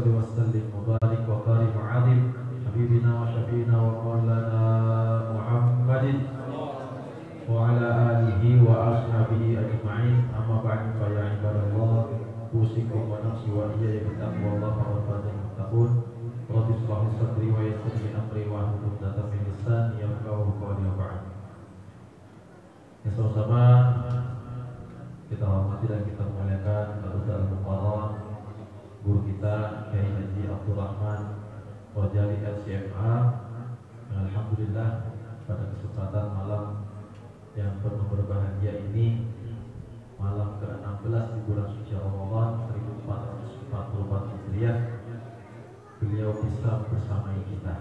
salli wa sallim wa barik wa karim wa azim habibina wa syafiina wa maulana Muhammadin wa ala alihi wa ashabihi ajma'in. Amma ba'du, fa ya ibadallah, usikum wa nafsi wa iyaya bittaqwallahi wa tattaqun. Rabbi ishrah li sadri wa yassir li amri wa hlul 'uqdatam min lisani yafqahu qawli. Ba'd. Ya sama-sama kita hormati dan kita muliakan Al-Ustaz Al-Muqarram, guru kita Kiai Haji Abdul Rahman Rajali LCMA. Alhamdulillah pada kesempatan malam yang penuh berbahagia ini, malam ke-16 di bulan suci Ramadan 1444 Hijriah, beliau bisa bersamai kita.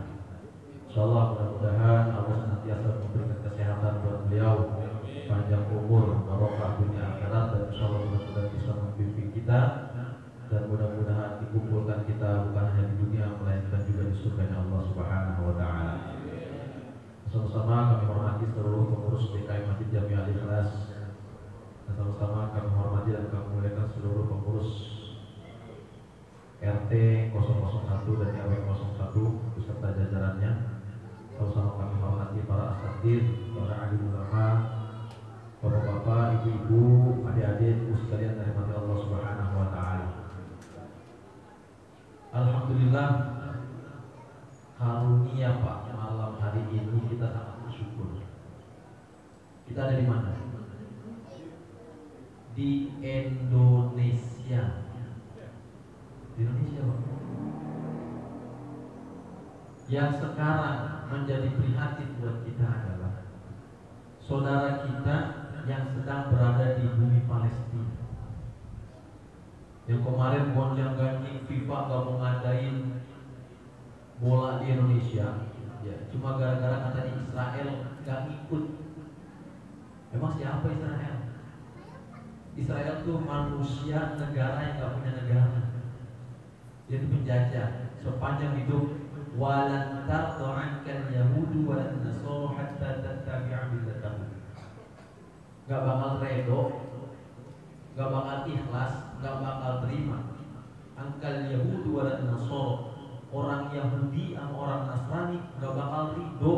Insyaallah mudah-mudahan Allah senantiasa memberikan kesehatan buat beliau, panjang umur, barokah dunia akhirat, dan insyaallah mudah-mudahan bisa membimbing kita, dan mudah-mudahan dikumpulkan kita bukan hanya di dunia melainkan juga di surga Allah Subhanahu wa taala. Sama-sama kami hormati seluruh pengurus DKI Masjid Jami Al-Ikhlas, dan sama-sama kami hormati dan kami muliakan seluruh pengurus RT 001 dan RW 01 beserta jajarannya. Sama-sama kami hormati para asatidz, para alim ulama, bapak-bapak, ibu-ibu, adik-adik sekalian dari mati Allah Subhanahu wa taala. Alhamdulillah, karunia Pak, malam hari ini kita sangat bersyukur. Kita ada di mana? Di Indonesia. Di Indonesia, Pak. Yang sekarang menjadi prihatin buat kita adalah saudara kita yang sedang berada di bumi Palestina. Yang kemarin gonjang-ganjing FIFA gak mau ngadain bola di Indonesia, ya cuma gara-gara katanya Israel gak ngikut. Emang siapa Israel? Israel tuh manusia negara yang gak punya negara. Dia itu penjajah sepanjang hidup. Walan tarda anka al-yahudu walan nasara hatta tattabi'a millatahum. Gak bakal redo, gak bakal ikhlas, gak bakal terima angkal Yahudu walan nasara, orang Yahudi sama orang Nasrani gak bakal ridho,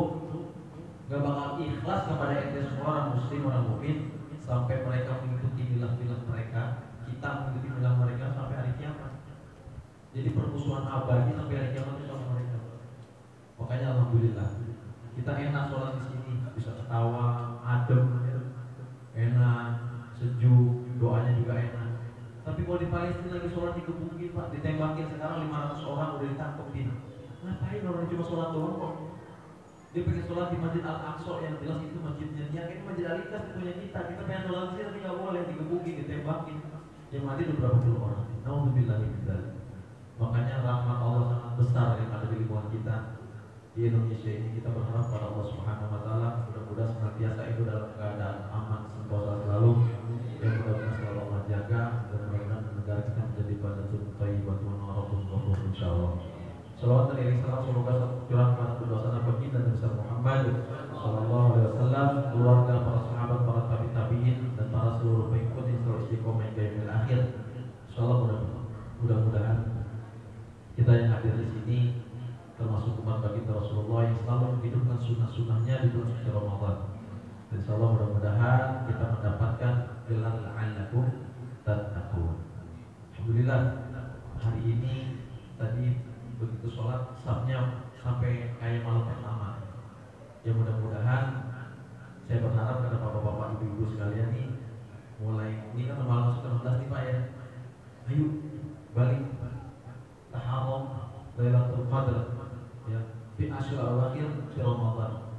gak bakal ikhlas kepada ente seorang muslim, orang mukmin, sampai mereka mengikuti milah-milah mereka, kita mengikuti milah mereka sampai hari kiamat. Jadi permusuhan abadi sampai hari kiamat itu sama mereka. Makanya alhamdulillah kita enak sholat di sini, bisa ketawa, adem, enak, sejuk, doanya juga enak. Tapi kalau di Palestina lagi sholat dikebukin Pak, ditembakin sekarang 500 orang udah ditangkepin. Ngapain orang cuma sholat doang kok? Dia pengen sholat di Masjid Al-Aqsa, yang jelas itu masjidnya dia, ini Masjid Al-Ikhlas punya kita. Kita pengen sholat di sini tapi nggak boleh, dikebukin, ditembakin. Yang mati udah berapa puluh orang? Nauzubillah min dzalik. Makanya rahmat Allah sangat besar yang ada di lingkungan kita di Indonesia ini. Kita berharap pada Allah Subhanahu wa taala mudah-mudahan senantiasa itu dalam keadaan aman sentosa selalu, yang mudah-mudahan selalu Allah jaga, dan mudah-mudahan negara kita menjadi baldatun thayyibatun wa rabbun ghafur insyaallah. Salawat dan iring salam semoga curah kepada dosa Nabi kita Nabi Muhammad sallallahu alaihi wasallam, keluarga, para sahabat, para tabi'in, dan para seluruh pengikut yang selalu istiqomah hingga yaumil akhir. Insyaallah mudah-mudahan kita yang hadir di sini termasuk umat baginda Rasulullah yang selalu menghidupkan sunnah-sunnahnya di bulan suci Ramadan. Dan insyaallah mudah-mudahan kita mendapatkan gelar la'allakum tattaqun. Alhamdulillah hari ini tadi begitu sholat safnya sampai kayak malam pertama. Ya mudah-mudahan, saya berharap kepada bapak-bapak, ibu-ibu sekalian nih, mulai ini kan malam 19 nih Pak ya. Ayo balik taharram Lailatul Qadar ya fi asyur al-akhir fi Ramadan.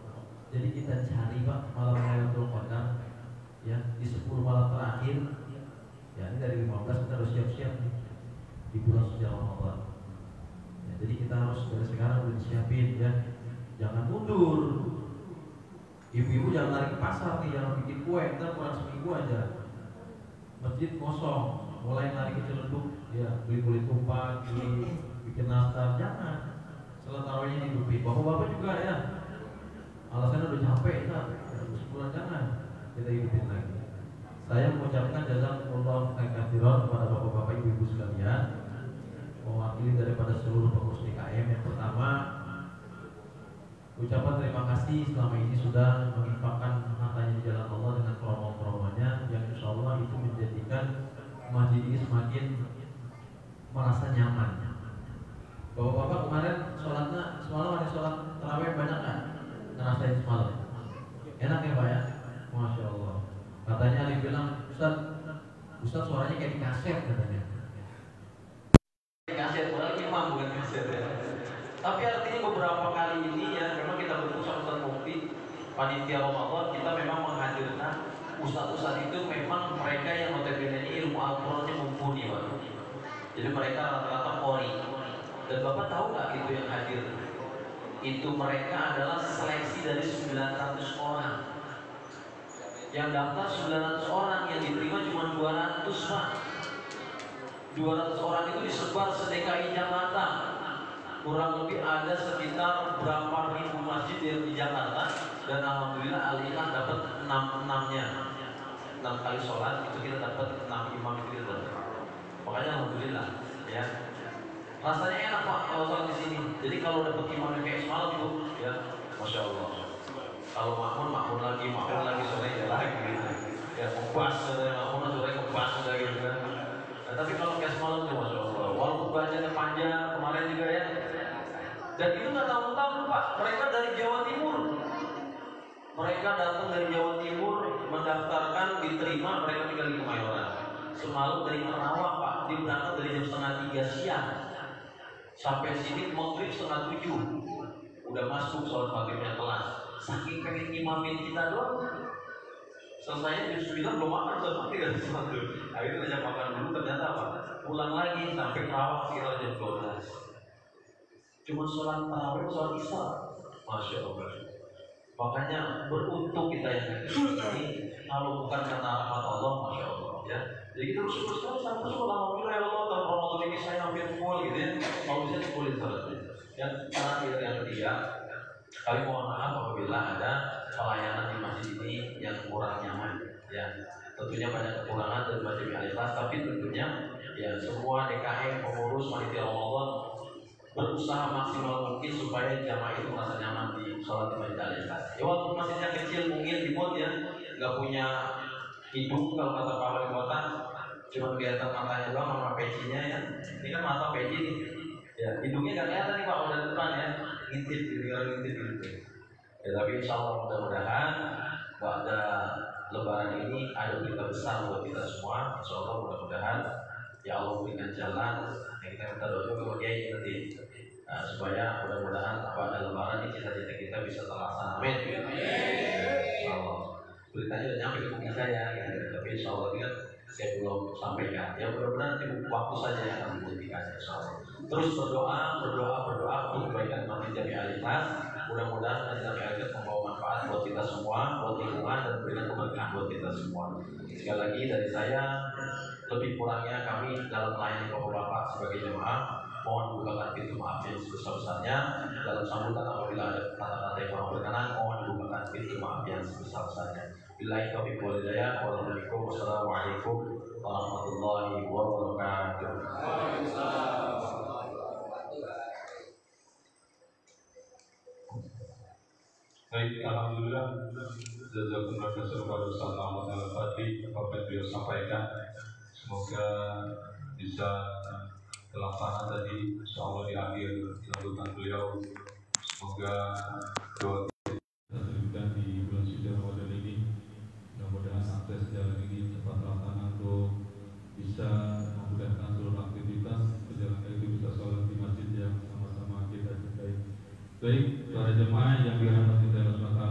Jadi kita cari Pak malam Lailatul Qadar ya di 10 malam terakhir. Ya ini dari 15 kita harus siap-siap nih di bulan suci Ramadan. Ya, jadi kita harus dari sekarang udah disiapin ya. Jangan mundur. Ibu-ibu jangan lari ke pasar nih, jangan bikin kue, kita kurang seminggu aja. Masjid kosong, mulai lari ke Ciledug ya, beli kulit tumpah, bikin nastar, jangan. Setelah tarawihnya hidupin. Bapak-bapak juga ya, alasannya udah capek ya, sebulan jangan, kita hidupin lagi. Saya mengucapkan jazakumullah khairan kepada bapak-bapak, ibu-ibu sekalian, mewakili daripada Ucapan terima kasih selama ini sudah menginfakkan hartanya di jalan Allah dengan promo-promonya, yang insya Allah itu menjadikan masjid ini semakin merasa nyaman. Bapak-bapak kemarin sholatnya semalam ada sholat tarawih banyak kan? Ngerasain semalam? Enak ya Pak ya? Masya Allah. Katanya ada yang bilang, Ustaz suaranya kayak di kaset katanya. Kaset, padahal imam bukan kaset ya. Tapi artinya beberapa kali ini ya, memang kita berusaha Ustaz Mufti, panitia Ramadan, kita memang menghadirkan ustaz-ustaz itu memang mereka yang notabene ilmu Al-Qurannya mumpuni Pak. Jadi mereka rata-rata qori. Dan Bapak tahu nggak itu yang hadir? Itu mereka adalah seleksi dari 900 orang. Yang daftar 900 orang, yang diterima cuma 200 Pak. 200 orang itu disebar se-DKI Jakarta. Kurang lebih ada sekitar berapa ribu masjid yang di Jakarta. Dan alhamdulillah Al-Ikhlas dapat 6-6-nya. 6 kali sholat itu kita dapat 6 imam itu kita dapat. Makanya alhamdulillah ya. Rasanya enak Pak kalau sholat di sini. Jadi kalau dapat imam yang kayak semalam itu ya, Masya Allah. Kalau makmum lagi sore ya lagi gitu. Ya ngebas, makmum sore ngebas udah gitu kan. Nah, tapi kalau kayak semalam tuh Masya Allah. Walaupun bacanya panjang kemarin juga ya. Dan itu nggak tahu-tahu Pak, mereka dari Jawa Timur. Mereka datang dari Jawa Timur, mendaftarkan, diterima, mereka tinggal di Kemayoran. Semalam dari Karawang Pak, dia berangkat dari jam 2:30 siang. Sampai sini maghrib 6:30. Udah masuk sholat maghribnya kelas. Saking pengen imamin kita doang. Selesainya jam 9 belum makan, sudah mati kan sesuatu. Akhirnya ajak makan dulu, ternyata apa? Pulang lagi sampai Karawang sekitar jam 12. Cuma sholat tarawih, sholat isya. Masya Allah. Makanya beruntung kita yang ini. Kalau bukan karena rahmat Allah, Masya Allah ya. Jadi kita bersyukur sekali, saya bersyukur alhamdulillah ya Allah, tahun Ramadan ini saya hampir full gitu ya. Kalau bisa dipulih sholatnya. Yang terakhir yang ketiga, kami mohon maaf apabila ada pelayanan di masjid ini yang kurang nyaman ya. Tentunya banyak kekurangan dari masjid Al-Ikhlas, tapi tentunya ya semua DKM pengurus panitia Ramadan berusaha maksimal mungkin supaya jamaah itu merasa nyaman di sholat di masjid Al-Ikhlas. Ya walaupun masjidnya kecil mungkin remote ya, nggak punya hidung kalau kata Pak Wali Kota, cuma kelihatan matanya doang sama pecinya ya. Ini kan mata peci nih. Ya, hidungnya nggak kelihatan nih Pak udah depan ya, ngintip gitu. Ya tapi insya Allah mudah-mudahan pada Lebaran ini ada berita besar buat kita semua. Insya Allah mudah-mudahan ya Allah berikan jalan. Yang kita minta doa juga bagi Kiai nanti supaya mudah-mudahan pada Lebaran ini cita-cita kita bisa terlaksana. Amin. Insya Allah. Beritanya udah nyampe ke buku saya, gitu. Tapi insya Allah kan saya belum sampaikan. Ya mudah-mudahan nanti waktu saja yang akan membuktikannya insya Allah. Terus berdoa untuk kebaikan masjid Jami Al-Ikhlas. Mudah-mudahan masjid Jami Al-Ikhlas membawa manfaat buat kita semua, buat lingkungan dan berikan keberkahan buat kita semua. Sekali lagi dari saya, lebih kurangnya kami dalam melayani bapak-bapak sebagai jemaah, mohon dibukakan pintu maaf yang sebesar-besarnya. Dalam sambutan apabila ada kata-kata yang kurang berkenan, mohon dibukakan pintu maaf yang sebesar-besarnya. Billahi taufiq wal hidayah. Wassalamualaikum warahmatullahi wabarakatuh. Baik, alhamdulillah. Jazakumullah khairan kepada Ustaz Muhammad Al-Fatih apa yang beliau sampaikan. Semoga bisa terlaksana tadi insyaallah di akhir sambutan beliau. Semoga doa kita di bulan suci Ramadan ini mudah-mudahan akses jalan ini cepat terlaksana untuk bisa memudahkan seluruh aktivitas perjalanan itu bisa sholat di masjid yang sama-sama kita cintai. Baik, para jemaah yang dirahmati Allah SWT,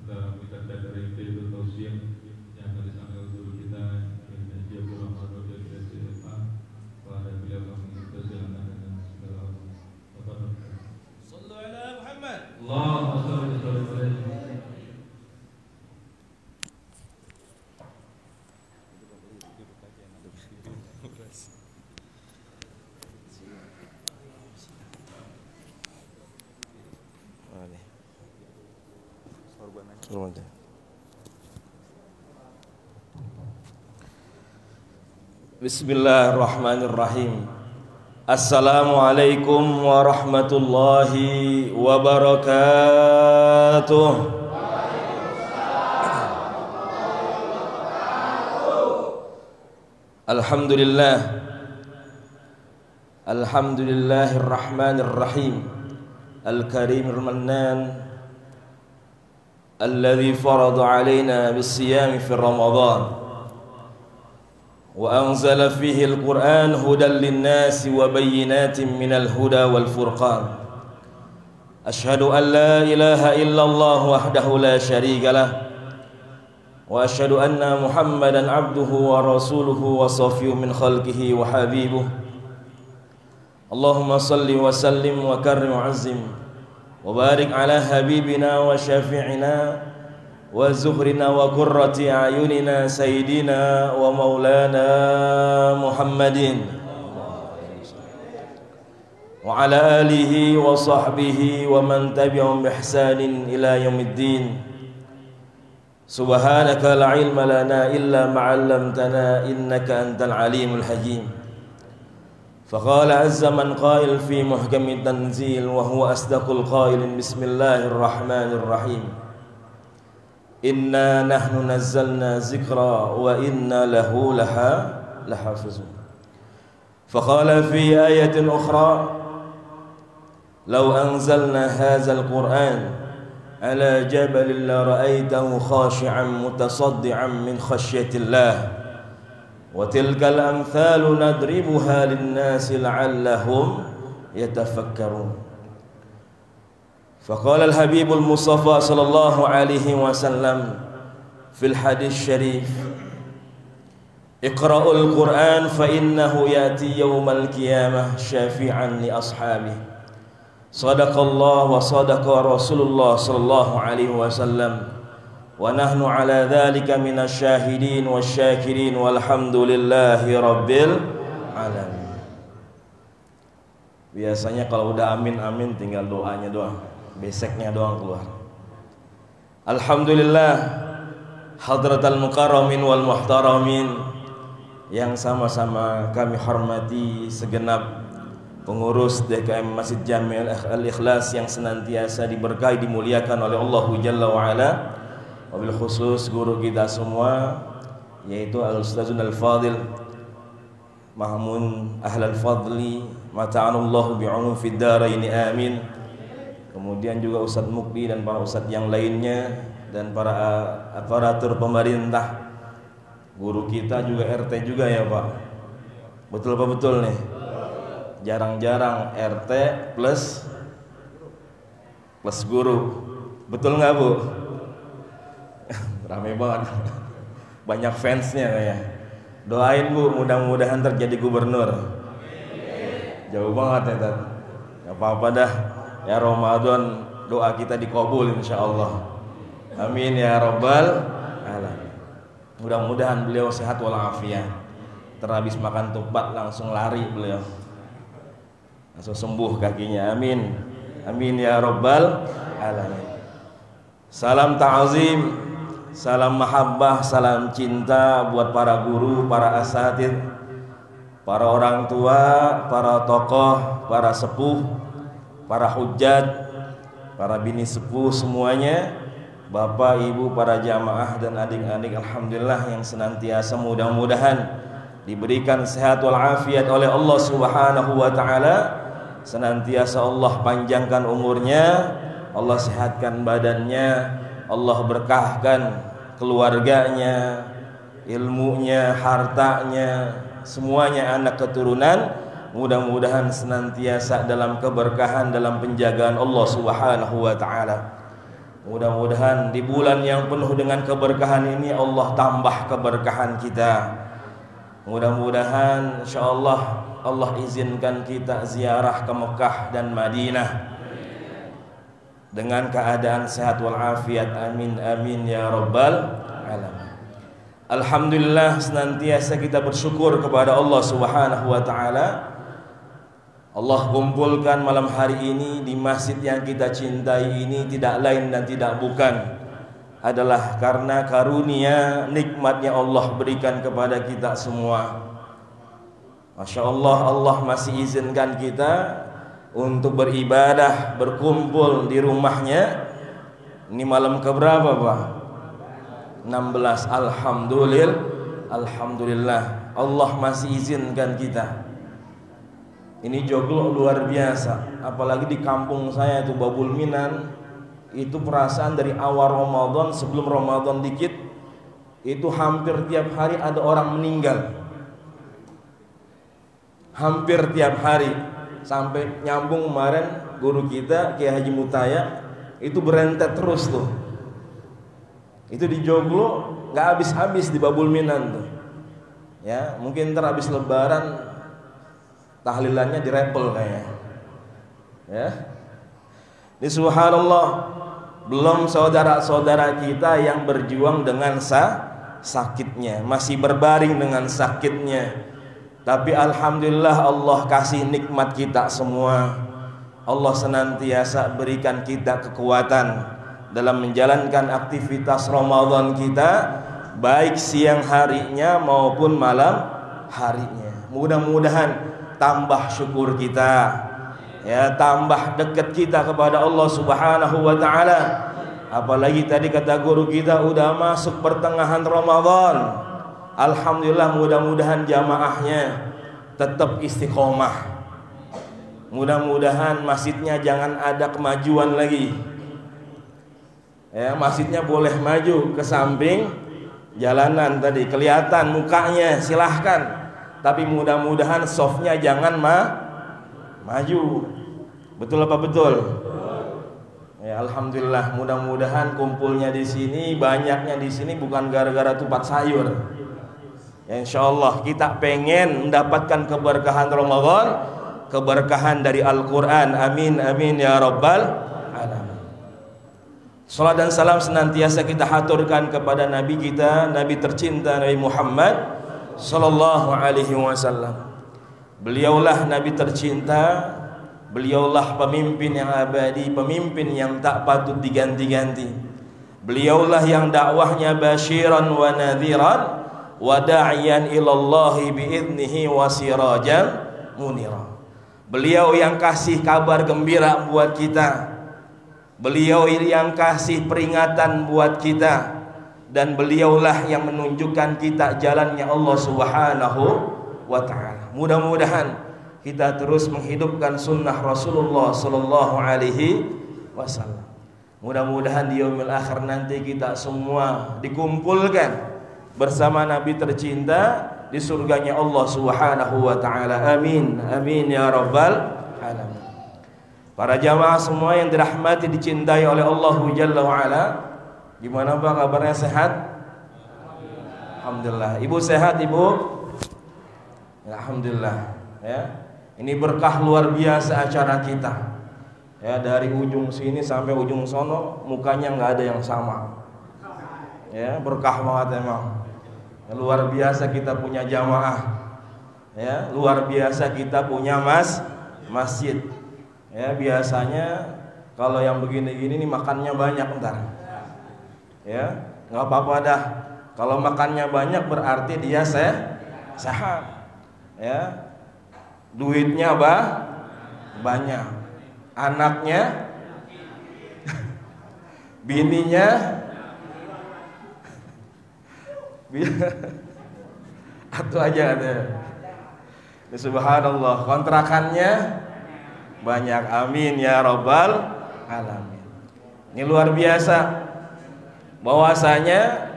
dalam kita dari Firdus Tausiah yang akan disampaikan guru kita yang Jabir Ramadan dari SMA, pada beliau kami persilakan dengan segala apa. Sallu ala Muhammad. Allahumma shalli alaihi. Bismillahirrahmanirrahim. Assalamualaikum warahmatullahi wabarakatuh. Alhamdulillah. Alhamdulillahirrahmanirrahim. Al-Karimir Mannan alladzi farada alaina bis-siyami fi Ramadan وأنزل فيه القرآن هدى للناس وبينات من الهدى والفرقان أشهد أن لا إله إلا الله وحده لا شريك له وأشهد أن محمدا عبده ورسوله وصفيه من خلقه وحبيبه اللهم صل وسلم وكرم وعزم وبارك على حبيبنا وشافعنا وزهرنا وقرة أعيننا سيدنا ومولانا محمد وعلى آله وصحبه ومن تبعهم بإحسان إلى يوم الدين سبحانك لا علم لنا إلا ما علمتنا إنك أنت العليم الحكيم فقال عز من قائل في محكم التنزيل وهو أصدق القائل بسم الله الرحمن الرحيم Inna nahnu nazzalna zikra wa inna lahu lahafizun. Faqala fi ayatin ukhra law anzalna hadzal Qur'an ala jabalin la ra'aytahu khashi'an mutasaddian min khashyatillah wa tilkal amthalu nadribuha lin-nasi la'allahum yatafakkarun. فقال الحبيب المصطفى صلى الله عليه وسلم في الحديث الشريف اقرأوا القرآن فإنه يأتي يوم القيامة شافعا لأصحابه صدق الله وصدق رسول الله صلى الله عليه وسلم ونحن على ذلك من الشاهدين والشاكرين والحمد لله رب العالمين. Biasanya kalau udah amin amin tinggal doanya doang, beseknya doang keluar. Alhamdulillah hadratal mukarramin wal muhtaramin yang sama-sama kami hormati segenap pengurus DKM Masjid Jami' Al-Ikhlas yang senantiasa diberkahi dimuliakan oleh Allah Jalla wa Ala, wabil khusus guru kita semua yaitu Al-Ustazun Al-Fadil Mahmun Ahlal Fadli mata'anallahu bi'unum fid daraini amin. Kemudian juga Ustadz Mukdi dan para ustadz yang lainnya dan para aparatur pemerintah, guru kita juga RT juga ya Pak. Betul apa betul nih? Jarang-jarang RT plus guru. Betul nggak Bu? Rame banget. Banyak fansnya kayak. Doain Bu, mudah-mudahan terjadi gubernur. Jauh banget ya Tat. Gak apa-apa dah. Ya Ramadan doa kita dikabul insyaallah. Amin ya rabbal alamin. Mudah-mudahan beliau sehat walafiat. Terhabis makan tupat langsung lari beliau. Langsung sembuh kakinya. Amin. Amin ya rabbal alamin. Salam ta'zim, salam mahabbah, salam cinta buat para guru, para asatidz, para orang tua, para tokoh, para sepuh, para hujat, para bini sepuh semuanya, bapak, ibu, para jamaah dan adik-adik, alhamdulillah yang senantiasa mudah-mudahan diberikan sehat walafiat oleh Allah Subhanahu wa taala, senantiasa Allah panjangkan umurnya, Allah sehatkan badannya, Allah berkahkan keluarganya, ilmunya, hartanya, semuanya anak keturunan. Mudah-mudahan senantiasa dalam keberkahan, dalam penjagaan Allah Subhanahu wa taala. Mudah-mudahan di bulan yang penuh dengan keberkahan ini Allah tambah keberkahan kita. Mudah-mudahan insyaallah Allah izinkan kita ziarah ke Mekah dan Madinah dengan keadaan sehat walafiat. Amin amin ya rabbal alamin. Alhamdulillah senantiasa kita bersyukur kepada Allah Subhanahu wa taala. Allah kumpulkan malam hari ini di masjid yang kita cintai ini tidak lain dan tidak bukan adalah karena karunia nikmatnya Allah berikan kepada kita semua. Masya Allah, Allah masih izinkan kita untuk beribadah, berkumpul di rumahnya. Ini malam keberapa Pak? 16. Alhamdulillah Allah masih izinkan kita. Ini joglo luar biasa. Apalagi di kampung saya itu Babul Minan, itu perasaan dari awal Ramadan, sebelum Ramadan dikit, itu hampir tiap hari ada orang meninggal. Hampir tiap hari. Sampai nyambung kemarin guru kita Kiai Haji Mutaya, itu berentet terus tuh. Itu di joglo nggak habis-habis di Babul Minan tuh. Ya, mungkin ntar habis lebaran tahlilannya direpel kayaknya. Ya. Ini subhanallah, belum saudara-saudara kita yang berjuang dengan sakitnya, masih berbaring dengan sakitnya. Tapi alhamdulillah Allah kasih nikmat kita semua. Allah senantiasa berikan kita kekuatan dalam menjalankan aktivitas Ramadan kita, baik siang harinya maupun malam harinya. Mudah-mudahan tambah syukur kita, ya, tambah dekat kita kepada Allah Subhanahu wa taala. Apalagi tadi kata guru kita udah masuk pertengahan Ramadan. Alhamdulillah, mudah-mudahan jamaahnya tetap istiqomah. Mudah-mudahan masjidnya jangan ada kemajuan lagi. Ya, masjidnya boleh maju ke samping jalanan tadi, kelihatan mukanya silahkan. Tapi mudah-mudahan softnya jangan maju. Betul apa betul? Ya, alhamdulillah, mudah-mudahan kumpulnya di sini, banyaknya di sini bukan gara-gara tupat sayur. Ya, insyaallah kita pengen mendapatkan keberkahan Ramadan, keberkahan dari Al-Qur'an. Amin amin ya rabbal alamin. Salat dan salam senantiasa kita haturkan kepada Nabi kita, Nabi tercinta Nabi Muhammad sallallahu alaihi wasallam. Beliaulah Nabi tercinta, beliaulah pemimpin yang abadi, pemimpin yang tak patut diganti-ganti. Beliaulah yang dakwahnya basyiran wa nadhiran wa da'iyan ilallahi bi'idnihi wa sirajan munira. Beliau yang kasih kabar gembira buat kita, beliau yang kasih peringatan buat kita, dan beliaulah yang menunjukkan kita jalannya Allah Subhanahu wa ta'ala. Mudah-mudahan kita terus menghidupkan sunnah Rasulullah sallallahu alaihi wasallam. Mudah-mudahan di yaumil akhir nanti kita semua dikumpulkan bersama Nabi tercinta di surganya Allah Subhanahu wa ta'ala. Amin amin ya rabbal alamin. Para jamaah semua yang dirahmati dicintai oleh Allah Jalla wa ala, gimana Pak kabarnya, sehat? Alhamdulillah. Ibu sehat Ibu? Alhamdulillah. Ya, ini berkah luar biasa acara kita. Ya, dari ujung sini sampai ujung sono mukanya nggak ada yang sama. Ya, berkah banget emang. Ya, luar biasa kita punya jamaah. Ya, luar biasa kita punya masjid. Ya, biasanya kalau yang begini-gini nih makannya banyak ntar. Ya, nggak apa-apa dah. Kalau makannya banyak berarti dia sehat. Ya, duitnya banyak, anaknya, bininya, atau aja ada. Subhanallah, kontrakannya banyak. Amin ya rabbal alamin. Ini luar biasa. Bahwasanya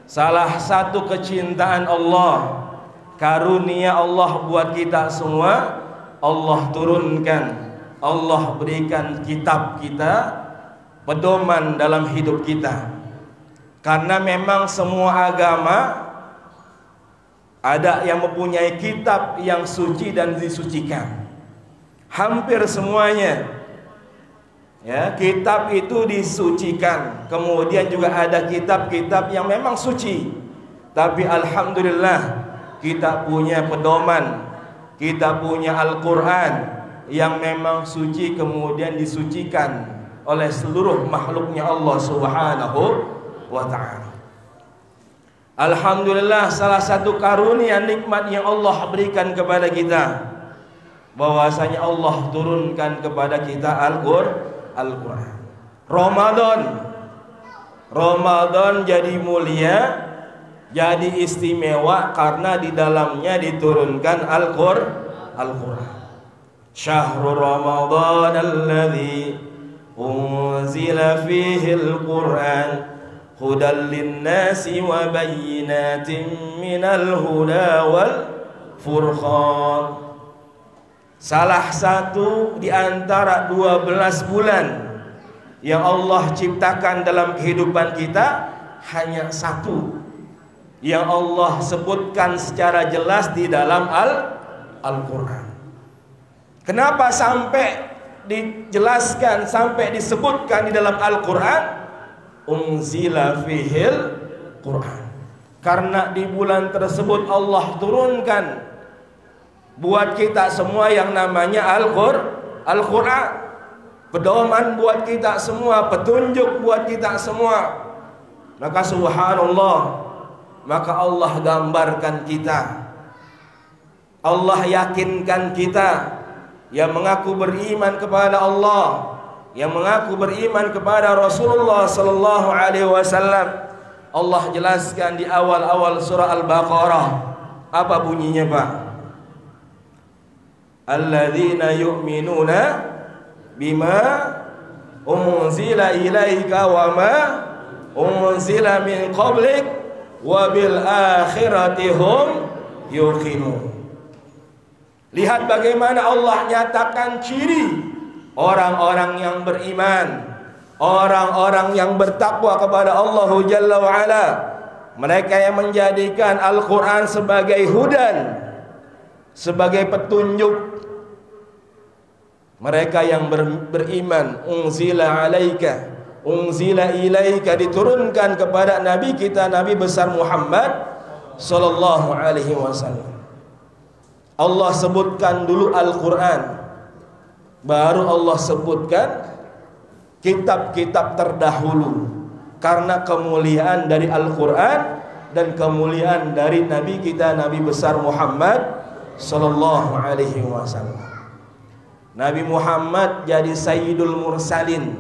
salah satu kecintaan Allah, karunia Allah buat kita semua, Allah turunkan, Allah berikan kitab kita, pedoman dalam hidup kita. Karena memang semua agama ada yang mempunyai kitab yang suci dan disucikan. Hampir semuanya. Ya, kitab itu disucikan. Kemudian juga ada kitab-kitab yang memang suci. Tapi alhamdulillah kita punya pedoman, kita punya Al-Quran yang memang suci, kemudian disucikan oleh seluruh makhluknya Allah Subhanahu wa ta'ala. Alhamdulillah, salah satu karunia nikmat yang Allah berikan kepada kita, bahwasanya Allah turunkan kepada kita Al-Quran. Ramadan jadi mulia, jadi istimewa karena di dalamnya diturunkan Al-Quran. Syahrul Ramadan alladzi unzila fihi al-Quran hudan linnasi wa bayyinatin minal huda wal furqan. Salah satu di antara 12 bulan yang Allah ciptakan dalam kehidupan kita, hanya satu yang Allah sebutkan secara jelas di dalam Al-Quran. Kenapa sampai dijelaskan, sampai disebutkan di dalam Al-Quran? Unzila fihil Quran. Karena di bulan tersebut Allah turunkan buat kita semua yang namanya Al-Quran. Pedoman buat kita semua, petunjuk buat kita semua. Maka subhanallah, maka Allah gambarkan kita, Allah yakinkan kita yang mengaku beriman kepada Allah, yang mengaku beriman kepada Rasulullah sallallahu alaihi wasallam. Allah jelaskan di awal-awal surah Al-Baqarah. Apa bunyinya, Pak? Alladzina yu'minuna bima unzila ilaika wa ma unzila min qablik wa bil akhirati hum yuqinun. Lihat bagaimana Allah nyatakan ciri orang-orang yang beriman, orang-orang yang bertakwa kepada Allah Jalla wa'ala. Mereka yang menjadikan Al-Quran sebagai hudan, sebagai petunjuk. Mereka yang beriman, unzila alaika, unzila ilaika, diturunkan kepada Nabi kita, Nabi besar Muhammad sallallahu alaihi wasallam. Allah sebutkan dulu Al-Quran, baru Allah sebutkan kitab-kitab terdahulu, karena kemuliaan dari Al-Quran dan kemuliaan dari Nabi kita, Nabi besar Muhammad sallallahu alaihi wasallam. Nabi Muhammad jadi Sayyidul Mursalin,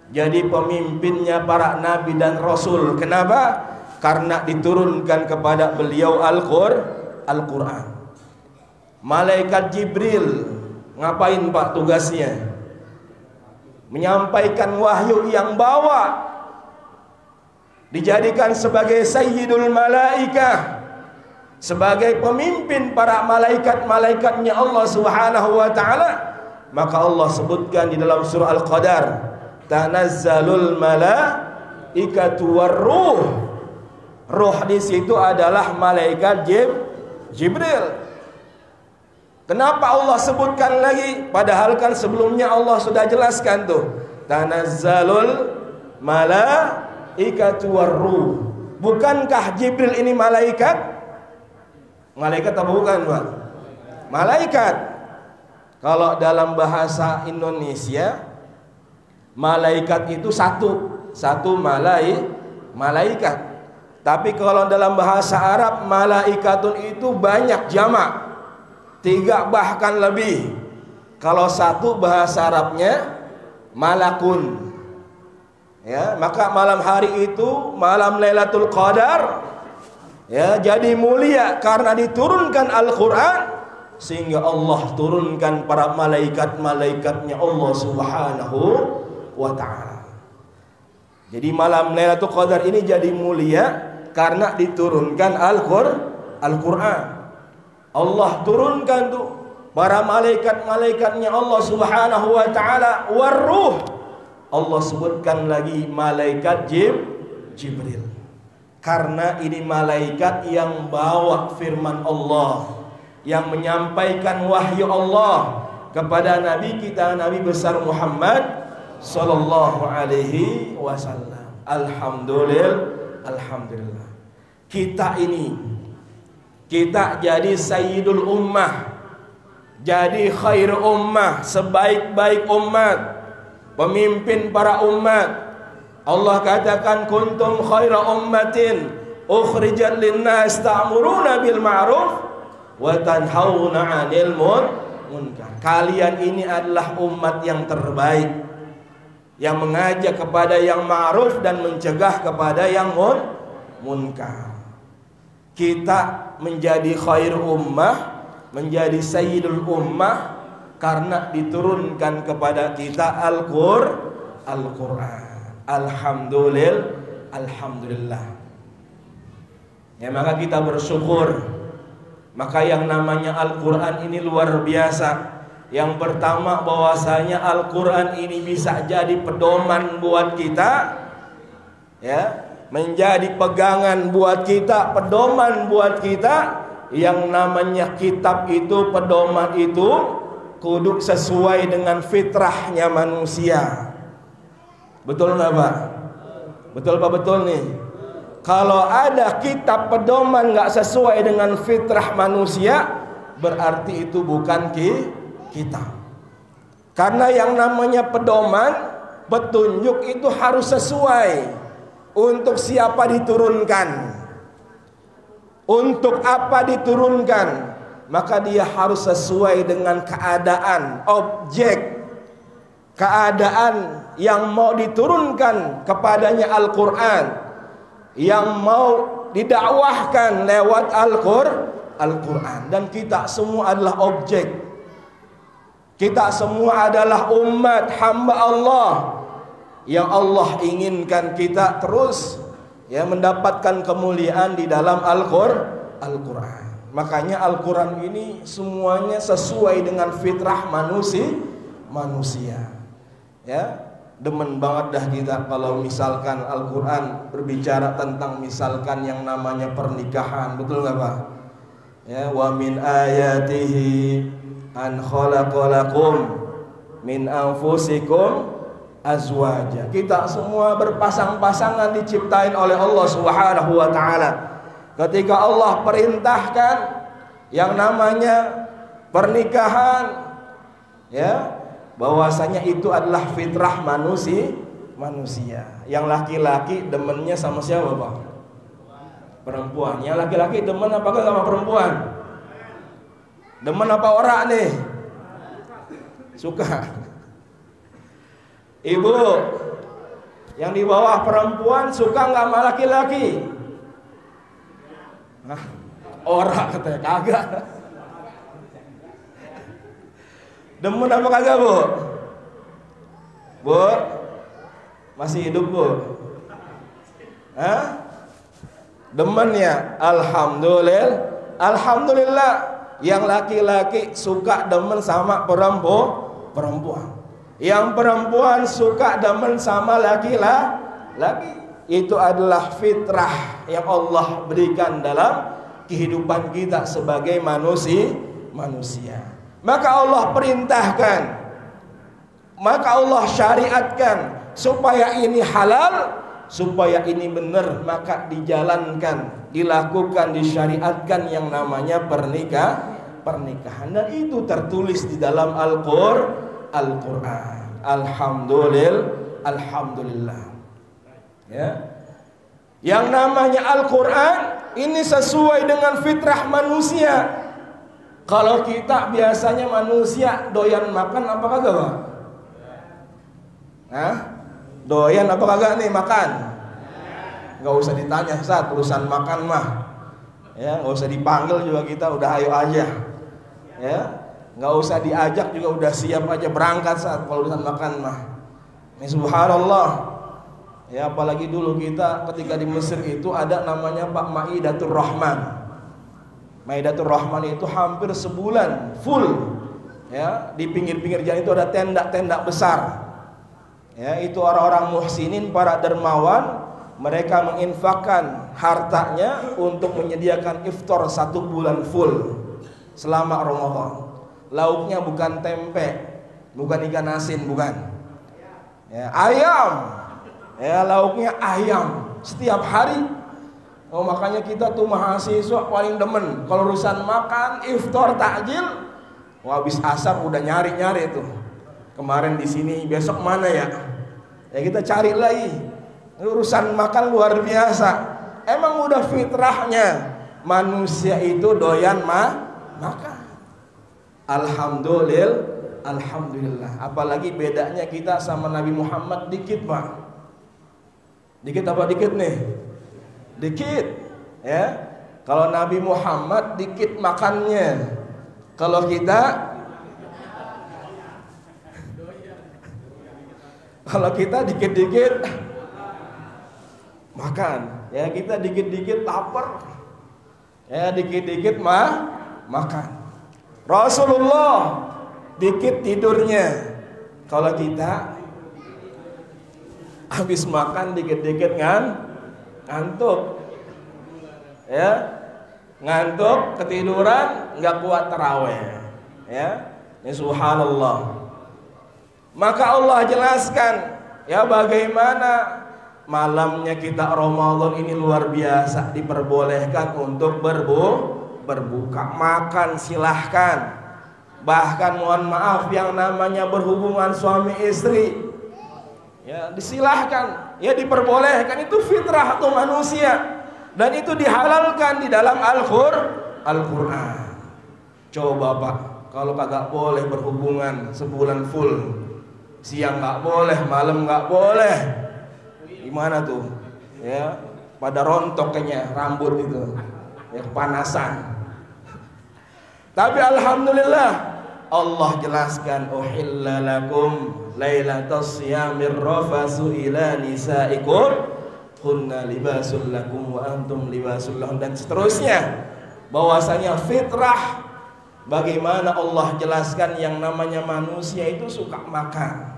jadi pemimpinnya para nabi dan rasul. Kenapa? Karena diturunkan kepada beliau Al-Quran. Malaikat Jibril ngapain, Pak, tugasnya? Menyampaikan wahyu yang bawa, dijadikan sebagai Sayyidul Malaikah, sebagai pemimpin para malaikat-malaikatnya Allah Subhanahu wa ta'ala. Maka Allah sebutkan di dalam surah Al-Qadar, tanazzalul malaikatu warruh. Ruh di situ adalah malaikat Jibril. Kenapa Allah sebutkan lagi? Padahal kan sebelumnya Allah sudah jelaskan tuh, tanazzalul malaikatu warruh. Bukankah Jibril ini malaikat? Malaikat atau bukan, Pak? Malaikat. Kalau dalam bahasa Indonesia, malaikat itu satu malaikat. Tapi kalau dalam bahasa Arab, malaikatun itu banyak, jamak, 3 bahkan lebih. Kalau satu bahasa Arabnya malakun. Ya, maka malam hari itu malam Lailatul Qadar, ya, jadi mulia karena diturunkan Al-Quran, sehingga Allah turunkan para malaikat-malaikatnya Allah Subhanahu wa ta'ala. Jadi malam Lailatul Qadar ini jadi mulia karena diturunkan Al-Quran. Allah turunkan tuh para malaikat-malaikatnya Allah Subhanahu wa ta'ala, warruh. Allah sebutkan lagi malaikat Jibril, karena ini malaikat yang bawa firman Allah, yang menyampaikan wahyu Allah kepada Nabi kita, Nabi besar Muhammad sallallahu alaihi wasallam. Alhamdulillah. Kita jadi sayyidul ummah, jadi khair ummah, sebaik-baik umat, pemimpin para umat. Allah katakan kuntum khaira ummatin ukhrijat linnas ta'muruna bil ma'ruf wa tanhauna 'anil munkar. Kalian ini adalah umat yang terbaik, yang mengajak kepada yang ma'ruf dan mencegah kepada yang munkar. Kita menjadi khair ummah, menjadi sayyidul ummah karena diturunkan kepada kita Al-Qur'an. Alhamdulillah. Ya, maka kita bersyukur. Maka yang namanya Al-Qur'an ini luar biasa. Yang pertama, bahwasanya Al-Qur'an ini bisa jadi pedoman buat kita, ya, menjadi pegangan buat kita, pedoman buat kita. Yang namanya kitab itu, pedoman itu kudu sesuai dengan fitrahnya manusia. Betul nggak Pak? Betul Pak, betul nih. Kalau ada kitab pedoman nggak sesuai dengan fitrah manusia, berarti itu bukan kitab. Karena yang namanya pedoman, petunjuk itu harus sesuai. Untuk siapa diturunkan, untuk apa diturunkan, maka dia harus sesuai dengan keadaan, objek, keadaan yang mau diturunkan kepadanya Al-Qur'an, yang mau didakwahkan lewat Al-Qur'an. Dan kita semua adalah objek. Kita semua adalah umat hamba Allah yang Allah inginkan kita terus, ya, mendapatkan kemuliaan di dalam Al-Qur'an. Makanya Al-Qur'an ini semuanya sesuai dengan fitrah manusia. Ya, demen banget dah kita kalau misalkan Al-Qur'an berbicara tentang misalkan yang namanya pernikahan. Betul nggak Pak? Ya, wa min ayatihi an khalaqalakum min anfusikum azwaja. Kita semua berpasang-pasangan diciptain oleh Allah Subhanahu wa taala. Ketika Allah perintahkan yang namanya pernikahan, ya, bahwasanya itu adalah fitrah manusia. Yang laki-laki demennya sama siapa Pak? Perempuan. Yang laki-laki demen apakah sama perempuan? Demen apa orang nih? Suka. Ibu yang di bawah perempuan suka nggak sama laki-laki? Nah, orang katanya kagak. Demen apa kagak Bu? Bu? Masih hidup Bu? Hah? Demen ya? Alhamdulillah. Yang laki-laki suka demen sama perempuan. Yang perempuan suka demen sama laki-laki. Itu adalah fitrah yang Allah berikan dalam kehidupan kita sebagai manusia. Maka Allah perintahkan, maka Allah syariatkan supaya ini halal, supaya ini benar, maka dijalankan, dilakukan, disyariatkan yang namanya pernikahan. Dan itu tertulis di dalam Al-Qur'an. Alhamdulillah. Ya. Yang namanya Al-Qur'an ini sesuai dengan fitrah manusia. Kalau kita biasanya manusia doyan makan apa kagak Pak? Hah? Doyan apa kagak nih makan? Gak usah ditanya saat urusan makan mah, ya gak usah dipanggil juga kita udah ayo aja, ya gak usah diajak juga udah siap aja berangkat saat kalau urusan makan mah. Ini subhanallah, ya apalagi dulu kita ketika di Mesir itu ada namanya Pak Maidatur Rahman. Maidatur Rahman itu hampir sebulan full, ya di pinggir-pinggir jalan itu ada tenda-tenda besar. Ya, itu orang-orang muhsinin, para dermawan, mereka menginfakkan hartanya untuk menyediakan iftar 1 bulan full selama Ramadan. Lauknya bukan tempe, bukan ikan asin, bukan. Ya, ayam. Ya, lauknya ayam setiap hari. Oh, makanya kita tuh mahasiswa paling demen kalau urusan makan, iftar, takjil. Habis asar udah nyari-nyari tuh. Kemarin di sini, besok mana ya? Ya kita cari lagi. Urusan makan luar biasa. Emang udah fitrahnya manusia itu doyan makan. Alhamdulillah. Apalagi bedanya kita sama Nabi Muhammad dikit, Pak. Dikit apa dikit nih? Dikit, ya. Kalau Nabi Muhammad dikit makannya. Kalau kita dikit-dikit makan, ya kita dikit-dikit lapar, ya dikit-dikit makan. Rasulullah dikit tidurnya. Kalau kita habis makan dikit-dikit ngantuk, ya ngantuk, ketiduran, nggak kuat taraweh, ya. Ini subhanallah. Maka Allah jelaskan, ya bagaimana malamnya kita Ramadan ini luar biasa, diperbolehkan untuk berbuka, makan silahkan. Bahkan mohon maaf yang namanya berhubungan suami istri, ya disilahkan, ya diperbolehkan, itu fitrah atau manusia, dan itu dihalalkan di dalam Al-Quran. Coba Pak, kalau kagak boleh berhubungan sebulan full, siang nggak boleh, malam nggak boleh, gimana tuh? Ya, pada rontok kayaknya rambut itu, ya kepanasan. Tapi alhamdulillah Allah jelaskan, uhilla lakum lailatas siyamir rafasu ila nisaikum kunna libasul lakum wa antum libasul lahum, dan seterusnya. Bahwasanya fitrah, bagaimana Allah jelaskan yang namanya manusia itu suka makan,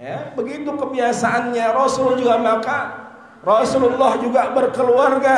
ya begitu kebiasaannya. Rasul juga makan, Rasulullah juga berkeluarga,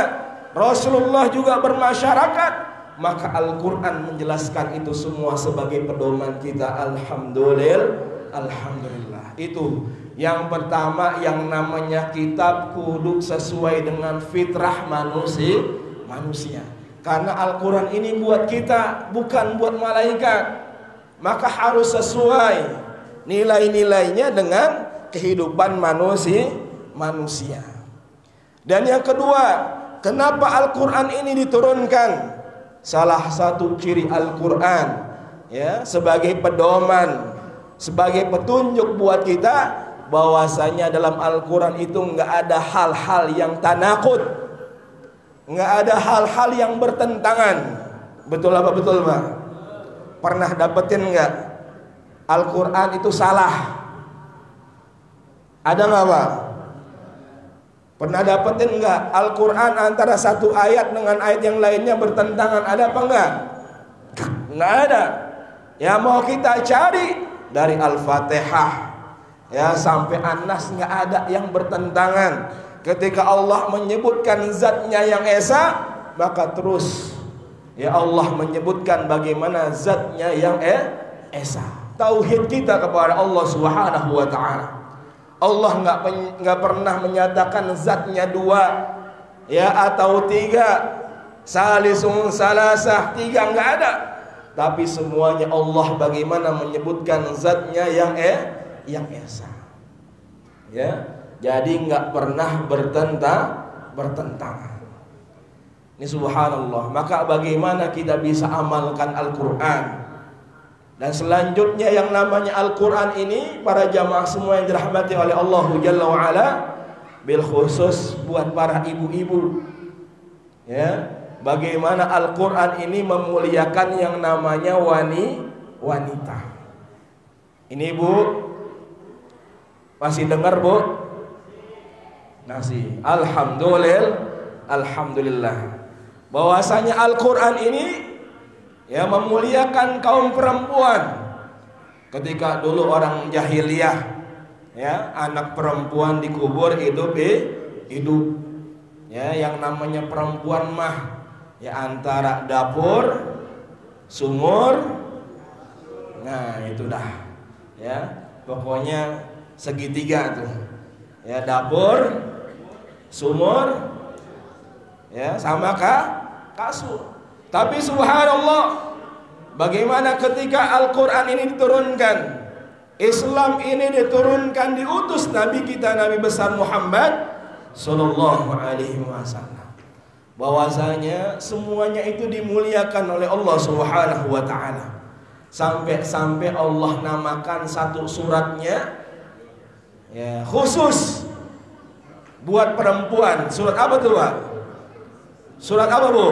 Rasulullah juga bermasyarakat. Maka Al-Quran menjelaskan itu semua sebagai pedoman kita. Alhamdulillah. Itu yang pertama, yang namanya kitab kudu sesuai dengan fitrah manusia. Karena Al-Quran ini buat kita, bukan buat malaikat. Maka harus sesuai nilai-nilainya dengan kehidupan manusia. Dan yang kedua, kenapa Al-Quran ini diturunkan? Salah satu ciri Al-Quran, ya, sebagai pedoman, sebagai petunjuk buat kita, bahwasanya dalam Al-Quran itu nggak ada hal-hal yang tanakut, nggak ada hal-hal yang bertentangan. Betul apa betul, Pak? Pernah dapetin nggak Al-Quran itu salah? Ada nggak, Pak? Pernah dapetin nggak Al-Quran antara satu ayat dengan ayat yang lainnya bertentangan? Ada apa enggak? Nggak ada. Ya mau kita cari dari Al-Fatihah, ya sampai An-Nas, nggak ada yang bertentangan. Ketika Allah menyebutkan zatnya yang esa, maka terus ya Allah menyebutkan bagaimana zatnya yang esa. Tauhid kita kepada Allah Subhanahu wa ta'ala. Allah nggak pernah menyatakan zatnya dua, ya atau tiga, salisun salasah, tiga, nggak ada. Tapi semuanya Allah bagaimana menyebutkan zatnya yang esa, ya. Jadi nggak pernah bertentangan. Ini subhanallah. Maka bagaimana kita bisa amalkan Al-Quran? Dan selanjutnya yang namanya Al-Quran ini, para jamaah semua yang dirahmati oleh Allah Jalla wa'ala, bil khusus buat para ibu-ibu, ya, bagaimana Al-Quran ini memuliakan yang namanya wanita. Ini Bu, masih dengar Bu? Masih. Alhamdulillah. Bahwasanya Al-Quran ini ya memuliakan kaum perempuan. Ketika dulu orang jahiliyah, ya anak perempuan dikubur hidup. Ya yang namanya perempuan mah ya antara dapur, sumur, nah itu dah. Ya pokoknya segitiga tuh. Ya dapur, sumur, ya sama kasur. Tapi subhanallah, bagaimana ketika Al-Quran ini diturunkan, Islam ini diturunkan, diutus Nabi kita, Nabi besar Muhammad Sallallahu Alaihi Wasallam. bahwasanya semuanya itu dimuliakan oleh Allah Subhanahu wa taala. Sampai-sampai Allah namakan satu suratnya ya khusus buat perempuan. Surat apa tuh, Pak? Surat apa, Bu?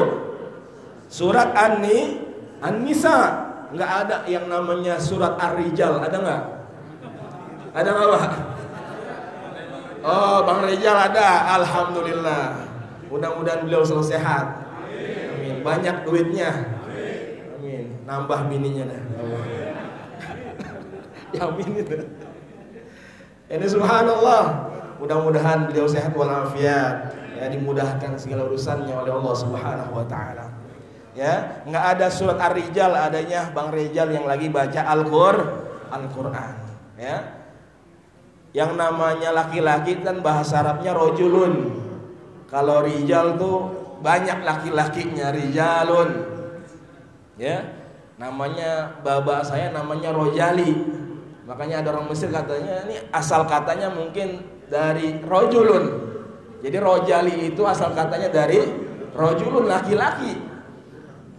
Surat An-Nisa. Nggak ada yang namanya surat Ar-Rijal, ada nggak? Ada nggak, Pak? Oh, Bang Rijal ada. Alhamdulillah. Mudah-mudahan beliau selalu sehat. Amin. Banyak duitnya. Amin. Nambah bininya dah. Ya amin itu. Ini subhanallah. Mudah-mudahan beliau sehat walafiat. Ya, dimudahkan segala urusannya oleh Allah Subhanahu wa taala. Ya, nggak ada surat Ar-Rijal, adanya Bang Rijal yang lagi baca Al-Qur'an. Ya. Yang namanya laki-laki kan bahasa Arabnya rojulun. Kalau rijal tuh banyak laki-lakinya, rijalun. Ya. Namanya baba saya namanya Rojali. Makanya ada orang Mesir katanya ini asal katanya mungkin dari rojulun. Jadi Rojali itu asal katanya dari rojulun, laki-laki.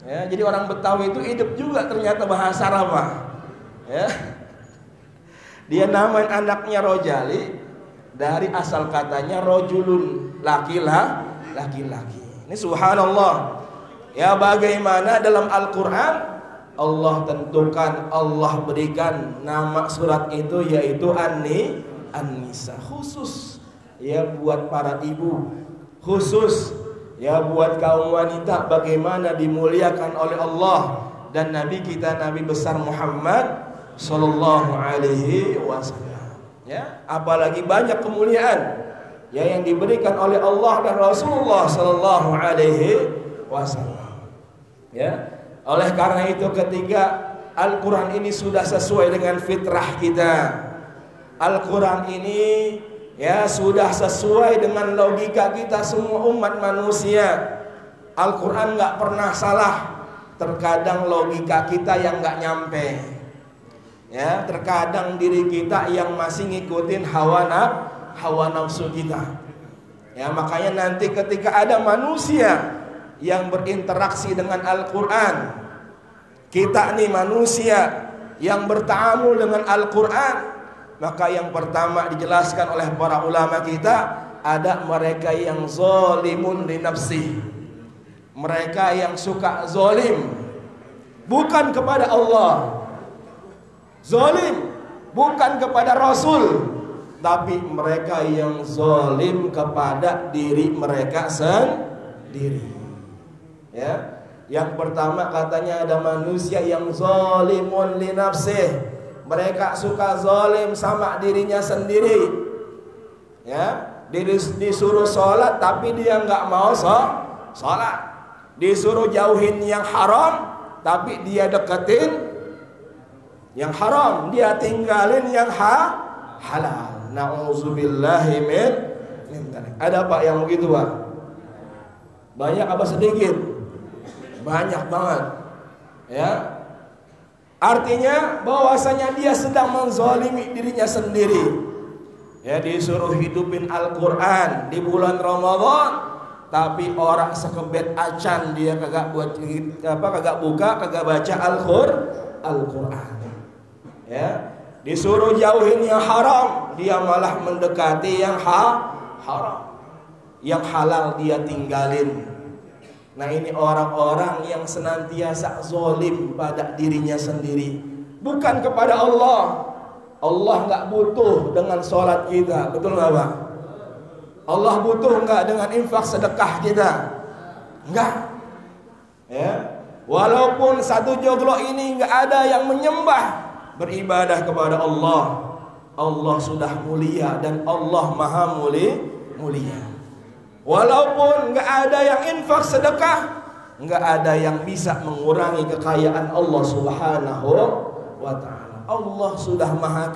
Ya, jadi orang Betawi itu hidup juga ternyata bahasa Arab. Ya. Dia namain anaknya Rojali dari asal katanya rojulun, laki-laki. Ini subhanallah. Ya, bagaimana dalam Al-Qur'an Allah tentukan, Allah berikan nama surat itu yaitu An-Nisa, khusus ya buat para ibu, khusus ya buat kaum wanita, bagaimana dimuliakan oleh Allah dan Nabi kita, Nabi besar Muhammad Sallallahu Alaihi Wasallam. Ya, apalagi banyak kemuliaan ya yang diberikan oleh Allah dan Rasulullah Sallallahu Alaihi Wasallam. Ya, oleh karena itu ketika Al-Quran ini sudah sesuai dengan fitrah kita, Al-Quran ini ya sudah sesuai dengan logika kita semua umat manusia. Al-Quran nggak pernah salah. Terkadang logika kita yang nggak nyampe. Ya, terkadang diri kita yang masih ngikutin hawa nafsu kita. Ya, makanya nanti ketika ada manusia yang berinteraksi dengan Al-Quran, kita nih manusia yang bertaamul dengan Al-Quran, maka yang pertama dijelaskan oleh para ulama kita, ada mereka yang zalimun li nafsi, mereka yang suka zalim bukan kepada Allah, zalim bukan kepada Rasul, tapi mereka yang zalim kepada diri mereka sendiri. Ya, yang pertama katanya ada manusia yang zalimun li nafsih, mereka suka zalim sama dirinya sendiri. Ya, disuruh sholat tapi dia nggak mau sholat, disuruh jauhin yang haram tapi dia deketin yang haram, dia tinggalin yang halal. Na'udzubillahi min dzalik. Ada Pak yang begitu, Pak? Banyak apa sedikit? Banyak banget. Ya. Artinya bahwasanya dia sedang menzalimi dirinya sendiri. Ya, disuruh hidupin Al-Qur'an di bulan Ramadan, tapi orang sekebet acan dia kagak buka, kagak baca Al-Qur'an. Ya. Disuruh jauhin yang haram, dia malah mendekati yang haram. Yang halal dia tinggalin. Nah, ini orang-orang yang senantiasa zalim pada dirinya sendiri, bukan kepada Allah. Allah nggak butuh dengan sholat kita, betul nggak, Pak? Allah butuh nggak dengan infak sedekah kita? Enggak. Ya, walaupun satu joglo ini nggak ada yang menyembah, beribadah kepada Allah, Allah sudah mulia dan Allah maha mulia. Walaupun nggak ada yang infak sedekah, nggak ada yang bisa mengurangi kekayaan Allah Subhanahu wa Ta'ala. Allah sudah maha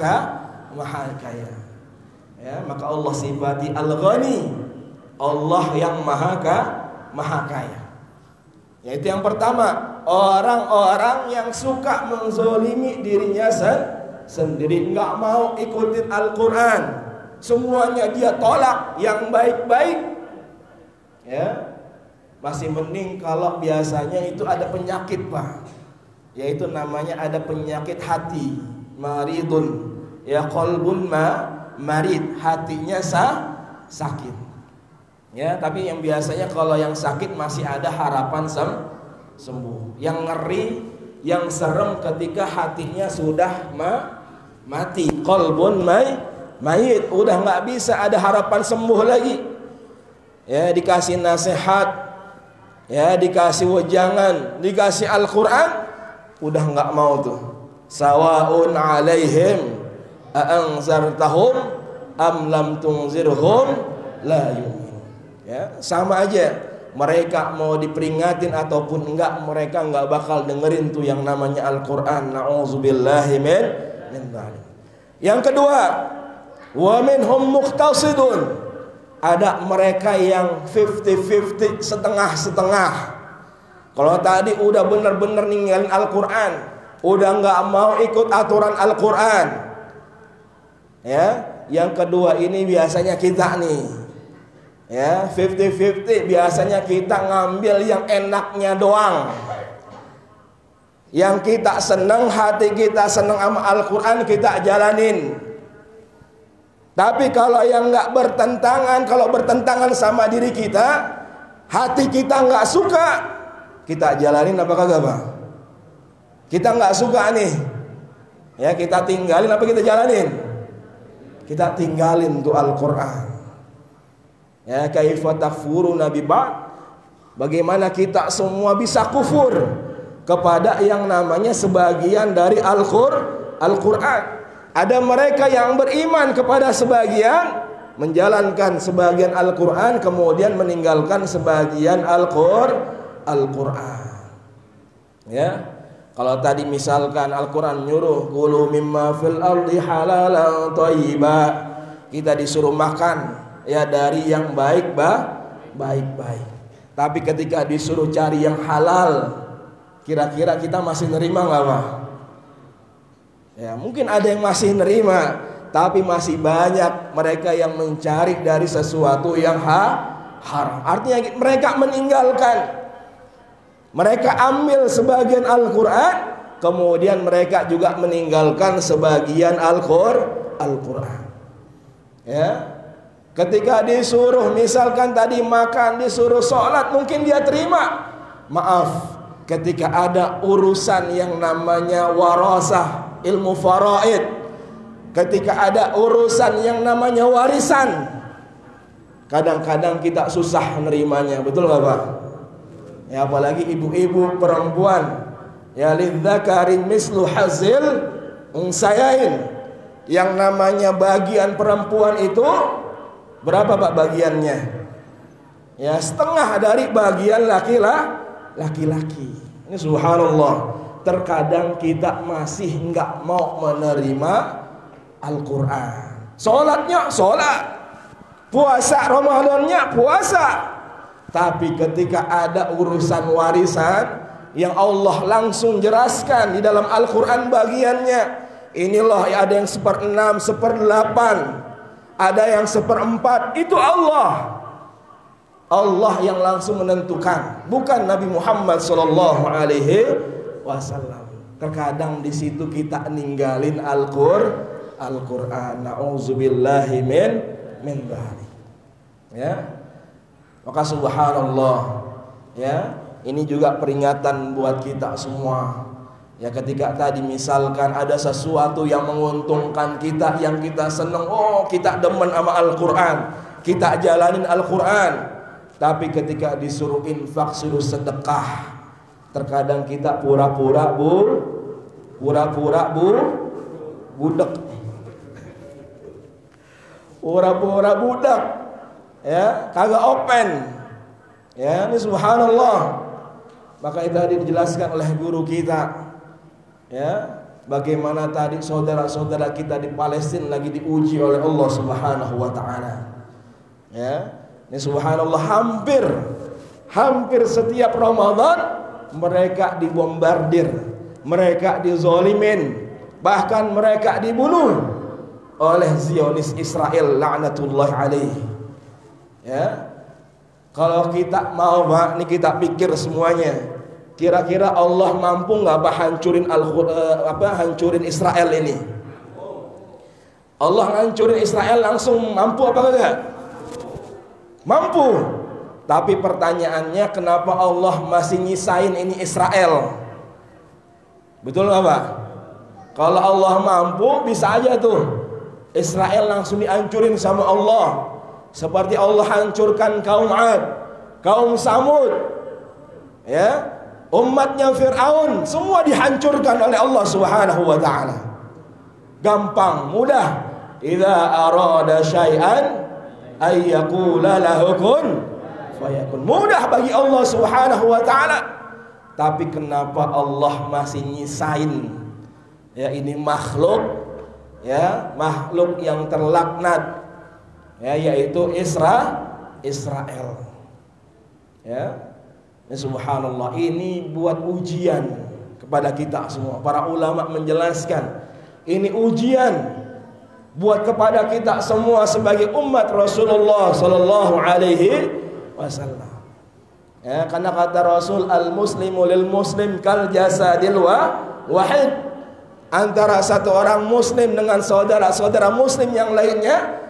kaya. Ya, maka Allah sifati Al-Ghani, Allah yang maha kaya. Yaitu yang pertama, orang-orang yang suka menzalimi dirinya sendiri, nggak mau ikutin Al-Quran, semuanya dia tolak yang baik-baik. Ya, Masih mending kalau biasanya itu ada penyakit, Pak. Yaitu namanya ada penyakit hati, maridun. Ya qalbun marid, hatinya sakit. Ya, tapi yang biasanya kalau yang sakit masih ada harapan sembuh. Yang ngeri, yang serem ketika hatinya sudah mati. Qalbun mayit, udah nggak bisa ada harapan sembuh lagi. Ya, dikasih nasihat, ya dikasih wejangan, dikasih Al-Quran, udah nggak mau tuh. Sawaun alaihim a'anzartahum am lam tunzirhum la yu'minun. Ya, sama aja. Mereka mau diperingatin ataupun enggak, mereka enggak bakal dengerin tuh yang namanya Al-Quran. Na'udzubillahi min dzalik. Yang kedua, wa minhum muqtasidun. Ada mereka yang 50-50, setengah-setengah. Kalau tadi udah bener-bener ninggalin Al-Quran, udah enggak mau ikut aturan Al-Quran. Ya, yang kedua ini biasanya kita nih. Ya, 50-50, biasanya kita ngambil yang enaknya doang. Yang kita seneng, hati kita seneng sama Al-Quran, kita jalanin. Tapi kalau yang nggak bertentangan, kalau bertentangan sama diri kita, hati kita nggak suka, kita jalanin apa kagak, Pak? Kita nggak suka nih, ya kita tinggalin apa kita jalanin? Kita tinggalin tuh Al-Quran. Ya, kaifa takfuruna bi ba'd? Bagaimana kita semua bisa kufur kepada yang namanya sebagian dari Al-Quran? Ada mereka yang beriman kepada sebagian, menjalankan sebagian Al-Quran, kemudian meninggalkan sebagian Al-Quran. Ya, kalau tadi misalkan Al-Quran nyuruh kulu mimma fil ardi halalan thayyiba, kita disuruh makan ya dari yang baik-baik. Tapi ketika disuruh cari yang halal, kira-kira kita masih nerima nggak, Pak? Ya, mungkin ada yang masih nerima, tapi masih banyak mereka yang mencari dari sesuatu yang haram. Artinya mereka meninggalkan, mereka ambil sebagian Al-Quran, kemudian mereka juga meninggalkan sebagian Al-Quran. Ya, ketika disuruh misalkan tadi makan, disuruh sholat, mungkin dia terima. Maaf, ketika ada urusan yang namanya warasah, ilmu faraid, ketika ada urusan yang namanya warisan, kadang-kadang kita susah menerimanya, betul gak, Pak? Ya, apalagi ibu-ibu perempuan, ya lidzakari mislu hazil unsayain, yang namanya bagian perempuan itu berapa, Pak, bagiannya? Ya, setengah dari bagian laki-laki. Ini subhanallah. Terkadang kita masih nggak mau menerima Al-Quran. Sholatnya sholat, puasa Ramadannya puasa. Tapi ketika ada urusan warisan yang Allah langsung jelaskan di dalam Al-Quran bagiannya, inilah ada yang 1/6, 1/8, ada yang 1/4, itu Allah yang langsung menentukan, bukan Nabi Muhammad SAW. Terkadang di situ kita ninggalin Al-Quran. Na'udzubillahi min dzalik. Ya, maka subhanallah, ya ini juga peringatan buat kita semua. Ya, ketika tadi misalkan ada sesuatu yang menguntungkan kita, yang kita seneng, oh kita demen sama Al-Quran, kita jalanin Al-Quran. Tapi ketika disuruh infak, suruh sedekah, terkadang kita pura-pura budak, pura-pura budak, ya kagak open. Ya, ini subhanallah. Maka itu tadi dijelaskan oleh guru kita, ya bagaimana tadi saudara-saudara kita di Palestina lagi diuji oleh Allah Subhanahu wa taala. Ya, ini subhanallah, hampir setiap Ramadan mereka dibombardir, mereka dizolimin, bahkan mereka dibunuh oleh Zionis Israel laknatullah alaihi. Ya, Kalau kita mau Pak, ini kita pikir semuanya. Kira-kira Allah mampu nggak hancurin Israel ini? Allah hancurin Israel langsung mampu apa enggak? Mampu. Tapi pertanyaannya, kenapa Allah masih nyisain ini Israel? Betul nggak Pak? Kalau Allah mampu, bisa aja tuh Israel langsung dihancurin sama Allah. Seperti Allah hancurkan kaum Ad, kaum Samud, ya, umatnya Fir'aun, semua dihancurkan oleh Allah Subhanahu wa ta'ala. Gampang, mudah. Idza arada syai'an ay yaqula lahu kun fayakun. Mudah bagi Allah Subhanahu wa ta'ala. Tapi kenapa Allah masih nyisain, ya, ini makhluk, ya, makhluk yang terlaknat, ya, yaitu Israel. Ya. Ini subhanallah, ini buat ujian kepada kita semua. Para ulama menjelaskan, ini ujian buat kepada kita semua sebagai umat Rasulullah sallallahu alaihi wasallam. Ya, karena kata Rasul, al-muslimu lil muslim kal jasadil wahid. Antara satu orang muslim dengan saudara-saudara muslim yang lainnya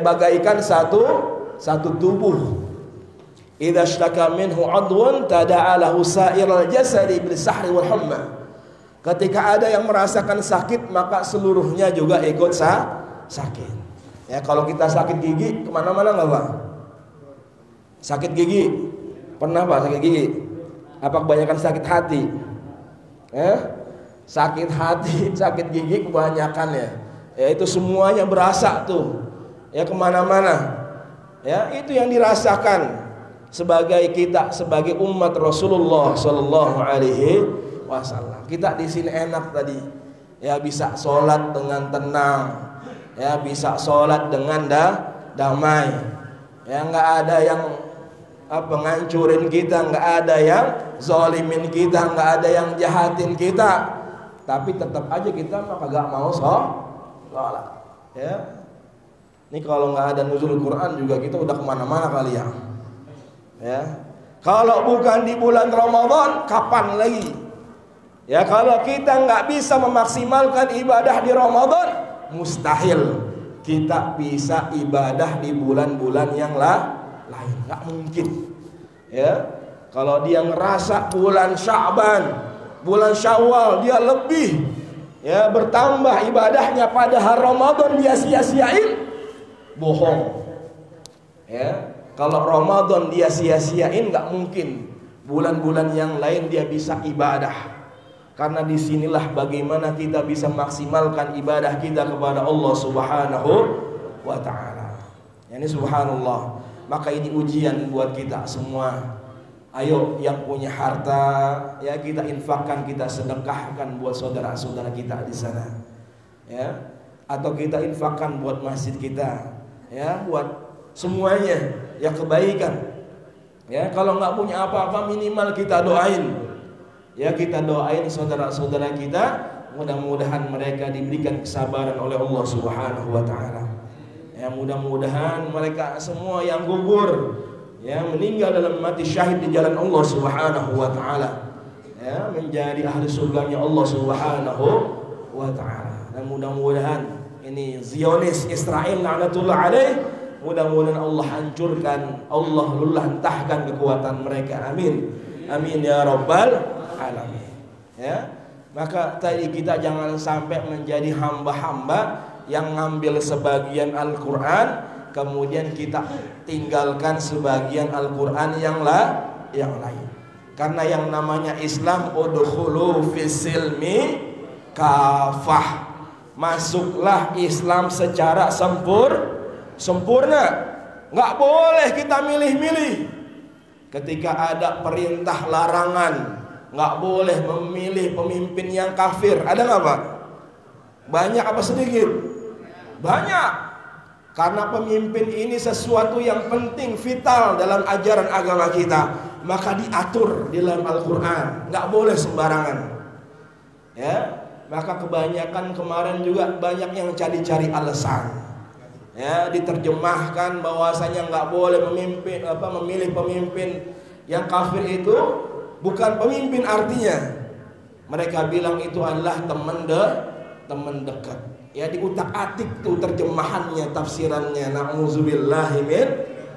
bagaikan satu tubuh. Idza ishtaka minhu 'adwun tada'a lahu sa'iral jasadi bil sahri wal humma. Ketika ada yang merasakan sakit, maka seluruhnya juga ikut sakit. Ya, kalau kita sakit gigi, kemana-mana nggak Pak? Sakit gigi, pernah Pak sakit gigi? Apa kebanyakan sakit hati? Sakit hati, sakit gigi kebanyakan ya. Ya itu semuanya berasa tuh. Ya kemana-mana. Ya itu yang dirasakan sebagai kita, sebagai umat Rasulullah Sallallahu Alaihi Wasallam. Kita di sini enak tadi, ya bisa sholat dengan tenang, ya bisa sholat dengan damai, ya nggak ada yang ngancurin kita, nggak ada yang zalimin kita, nggak ada yang jahatin kita. Tapi tetap aja kita kagak mau sholat, ya. Ini kalau nggak ada nuzul Quran juga kita udah kemana-mana kali ya. Ya, kalau bukan di bulan Ramadan, kapan lagi? Ya, kalau kita nggak bisa memaksimalkan ibadah di Ramadan, mustahil kita bisa ibadah di bulan-bulan yang lain, nggak mungkin. Ya, kalau dia ngerasa bulan Sya'ban, bulan Syawal dia lebih, ya, bertambah ibadahnya, padahal Ramadan dia sia-siain, bohong. Ya. Kalau Ramadan dia sia-siain, nggak mungkin bulan-bulan yang lain dia bisa ibadah. Karena disinilah bagaimana kita bisa maksimalkan ibadah kita kepada Allah Subhanahu wa ta'ala. Ini subhanallah. Maka ini ujian buat kita semua. Ayo yang punya harta, ya kita infakkan, kita sedekahkan buat saudara-saudara kita di sana. Ya. Atau kita infakkan buat masjid kita. Ya, buat semuanya ya kebaikan. Ya, kalau nggak punya apa-apa minimal kita doain. Ya, kita doain saudara-saudara kita, mudah-mudahan mereka diberikan kesabaran oleh Allah Subhanahu wa taala. Ya, mudah-mudahan mereka semua yang gugur, ya, meninggal dalam mati syahid di jalan Allah Subhanahu wa taala, ya, menjadi ahli surganya Allah Subhanahu wa taala. Dan mudah-mudahan ini Zionis Israel la'natullah alaih, mudah-mudahan Allah hancurkan, Allah lullantahkan kekuatan mereka. Amin. Amin ya rabbal alamin. Ya. Maka tadi kita jangan sampai menjadi hamba-hamba yang ngambil sebagian Al-Qur'an kemudian kita tinggalkan sebagian Al-Qur'an yang lain. Karena yang namanya Islam, udkhulu fis-silmi kafah. Masuklah Islam secara sempurna. Nggak boleh kita milih-milih. Ketika ada perintah larangan, nggak boleh memilih pemimpin yang kafir. Ada nggak Pak? Banyak apa sedikit? Banyak. Karena pemimpin ini sesuatu yang penting, vital dalam ajaran agama kita, maka diatur di dalam Al-Quran. Nggak boleh sembarangan. Ya. Maka kebanyakan kemarin juga banyak yang cari-cari alasan. Ya, diterjemahkan bahwasanya nggak boleh memilih pemimpin yang kafir itu bukan pemimpin artinya. Mereka bilang itu adalah teman dekat. Ya, diutak-atik tuh terjemahannya, tafsirannya. Na'udzubillahi min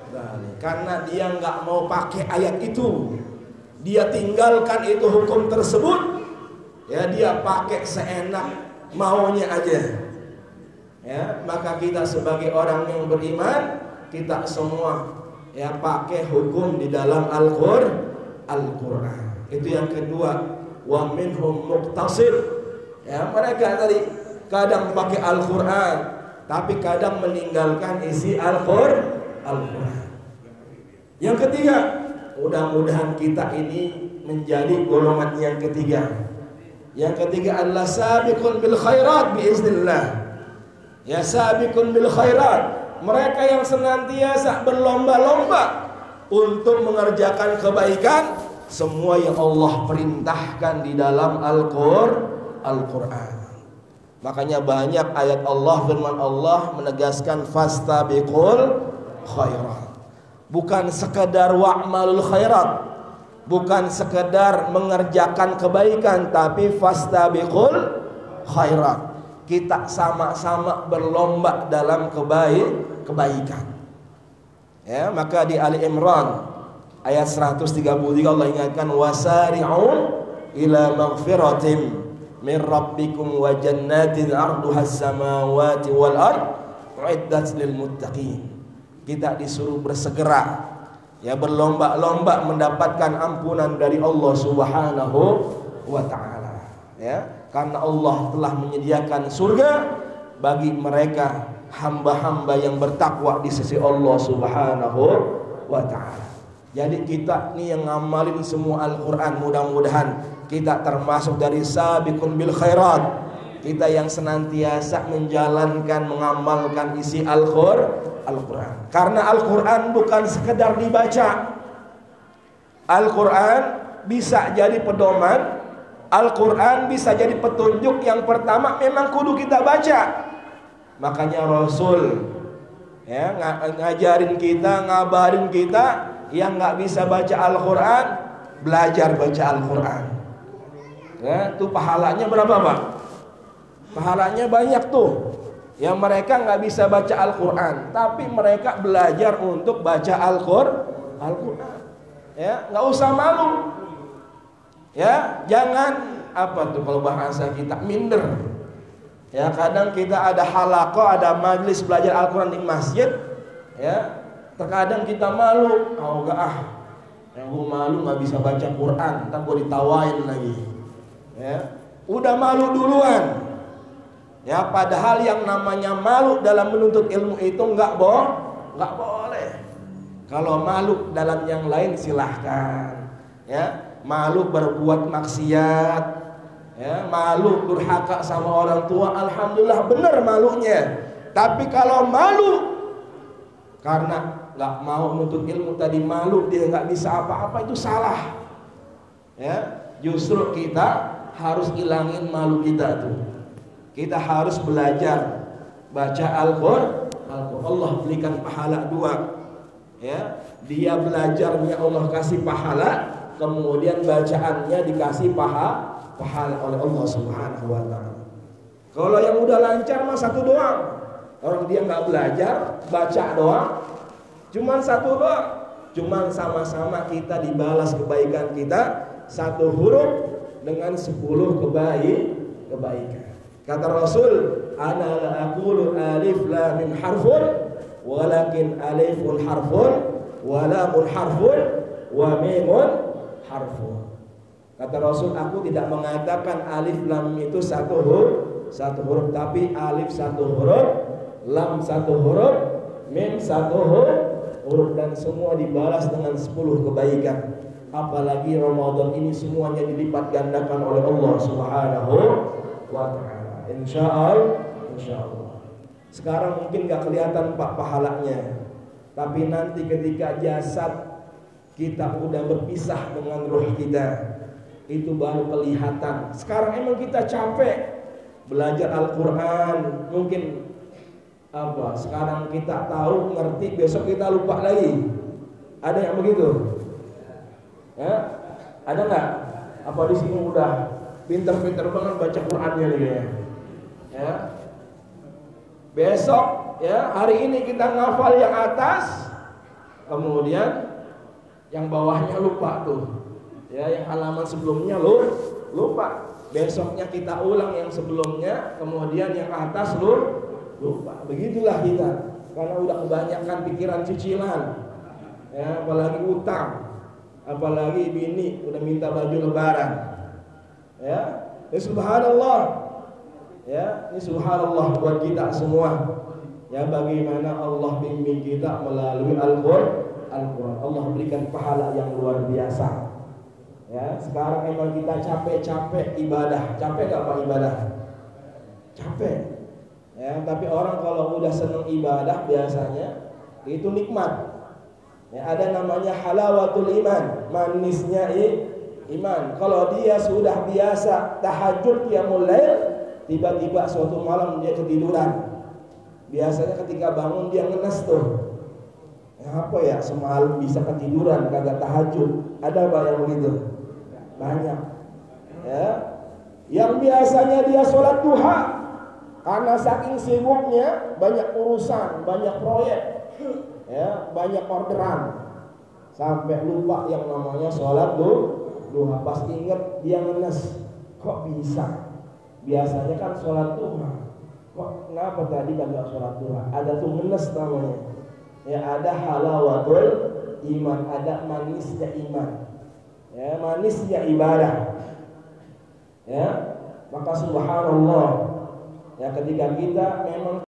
dzalik. Karena dia nggak mau pakai ayat itu, dia tinggalkan itu hukum tersebut. Ya, dia pakai seenak maunya aja. Ya, maka kita sebagai orang yang beriman, kita semua ya pakai hukum di dalam Al-Qur'an. Itu yang kedua. Wa minhum muqtasid. Ya, mereka tadi kadang pakai Al-Qur'an, tapi kadang meninggalkan isi Al-Qur'an. Yang ketiga, mudah-mudahan kita ini menjadi golongan yang ketiga. Yang ketiga adalah sabiqun bil khairat biiznillah. Ya, sabiqun bil khairat, mereka yang senantiasa berlomba-lomba untuk mengerjakan kebaikan, semua yang Allah perintahkan di dalam Al-Qur'an. Makanya banyak ayat Allah, firman Allah menegaskan fastabiqul khairat. Bukan sekedar wa'malul khairat, bukan sekedar mengerjakan kebaikan, tapi fastabiqul khairat. Kita sama-sama berlomba dalam kebaikan. Ya, maka di Ali Imran ayat 133 Allah ingatkan wasari'u ila maghfiratin min rabbikum wa jannatin 'arduhas samawati wal ard uiddat lil muttaqin. Kita disuruh bersegera, ya, berlomba-lomba mendapatkan ampunan dari Allah Subhanahu wa taala. Ya, karena Allah telah menyediakan surga bagi mereka hamba-hamba yang bertakwa di sisi Allah Subhanahu wa taala. Jadi kita nih yang ngamalin semua Al-Qur'an, mudah-mudahan kita termasuk dari sabiqun bil khairat. Kita yang senantiasa menjalankan, mengamalkan isi Al-Qur'an. Karena Al-Qur'an bukan sekedar dibaca. Al-Qur'an bisa jadi pedoman, Al-Quran bisa jadi petunjuk. Yang pertama memang kudu kita baca. Makanya Rasul ya ngajarin kita, ngabarin kita, yang nggak bisa baca Al-Quran, belajar baca Al-Quran. Ya, tuh pahalanya berapa, Pak? Pahalanya banyak tuh. Yang mereka nggak bisa baca Al-Quran, tapi mereka belajar untuk baca Al-Quran. Ya, nggak usah malu. Ya, jangan apa tuh kalau bahasa kita minder. Ya, kadang kita ada halaqah, ada majelis belajar Al-Qur'an di masjid, ya. Terkadang kita malu, yang gue malu nggak bisa baca Quran, ntar gue ditawain lagi. Ya, udah malu duluan. Ya, padahal yang namanya malu dalam menuntut ilmu itu nggak boleh. Kalau malu dalam yang lain silahkan. Ya. Malu berbuat maksiat, ya, malu durhaka sama orang tua, alhamdulillah benar malunya. Tapi kalau malu karena nggak mau menuntut ilmu tadi, malu dia nggak bisa apa-apa, itu salah. Ya, justru kita harus ilangin malu kita tuh. Kita harus belajar baca Al-Qur'an. Allah berikan pahala 2. Ya, dia belajarnya Allah kasih pahala, kemudian bacaannya dikasih pahala oleh Allah Subhanahu wa taala. Kalau yang udah lancar mah 1 doang. Orang dia nggak belajar, baca doang, cuman 1 doang. Cuman sama-sama kita dibalas kebaikan kita 1 huruf dengan 10 kebaikan. Kata Rasul, ana la aqulu alif lam mim harfun walakin alifun harfun wa lamun harfun wa mimun harfun. Kata Rasul, aku tidak mengatakan alif lam itu 1 huruf, tapi alif 1 huruf, lam 1 huruf, mim 1 huruf, dan semua dibalas dengan 10 kebaikan. Apalagi Ramadan ini semuanya dilipat gandakan oleh Allah Subhanahu wa taala. Insyaallah. Sekarang mungkin gak kelihatan Pak pahalanya, tapi nanti ketika jasad kita udah berpisah dengan roh kita, itu baru kelihatan. Sekarang emang kita capek belajar Al-Quran, mungkin apa? Sekarang kita tahu, ngerti, besok kita lupa lagi. Ada yang begitu? Ya? Ada nggak? Apa di sini udah pinter-pinter banget baca Qur'annya nih ya? Ya. Besok ya, hari ini kita ngafal yang atas, kemudian yang bawahnya lupa tuh. Ya, yang halaman sebelumnya lupa. Besoknya kita ulang yang sebelumnya, kemudian yang atas lupa. Begitulah kita, karena udah kebanyakan pikiran cicilan. Ya, apalagi utang, apalagi bini udah minta baju lebaran. Ya, subhanallah. Ya, ini subhanallah buat kita semua. Ya, bagaimana Allah bimbing kita melalui Al-Quran. Allah berikan pahala yang luar biasa. Ya, sekarang emang kita capek-capek ibadah. Capek gak Pak ibadah? Capek. Ya, tapi orang kalau udah seneng ibadah biasanya itu nikmat. Ya, ada namanya halawatul iman, manisnya iman. Kalau dia sudah biasa tahajud qiyamul lail, tiba-tiba suatu malam dia ketiduran. Biasanya ketika bangun dia ngenes tuh. Ya, apa ya, semalam bisa ketiduran kagak tahajud. Ada Pak yang begitu? Banyak. Ya. Yang biasanya dia sholat duha, karena saking sibuknya, banyak urusan, banyak proyek, ya, banyak orderan, sampai lupa yang namanya sholat duha. Pas inget dia ngenes, kok bisa? Biasanya kan sholat duha, kok kenapa tadi kagak sholat duha? Ada tuh ngenes namanya. Ya, ada halawatul iman, ada manisnya iman. Ya, manisnya ibadah. Ya, maka subhanallah. Ya, ketika kita memang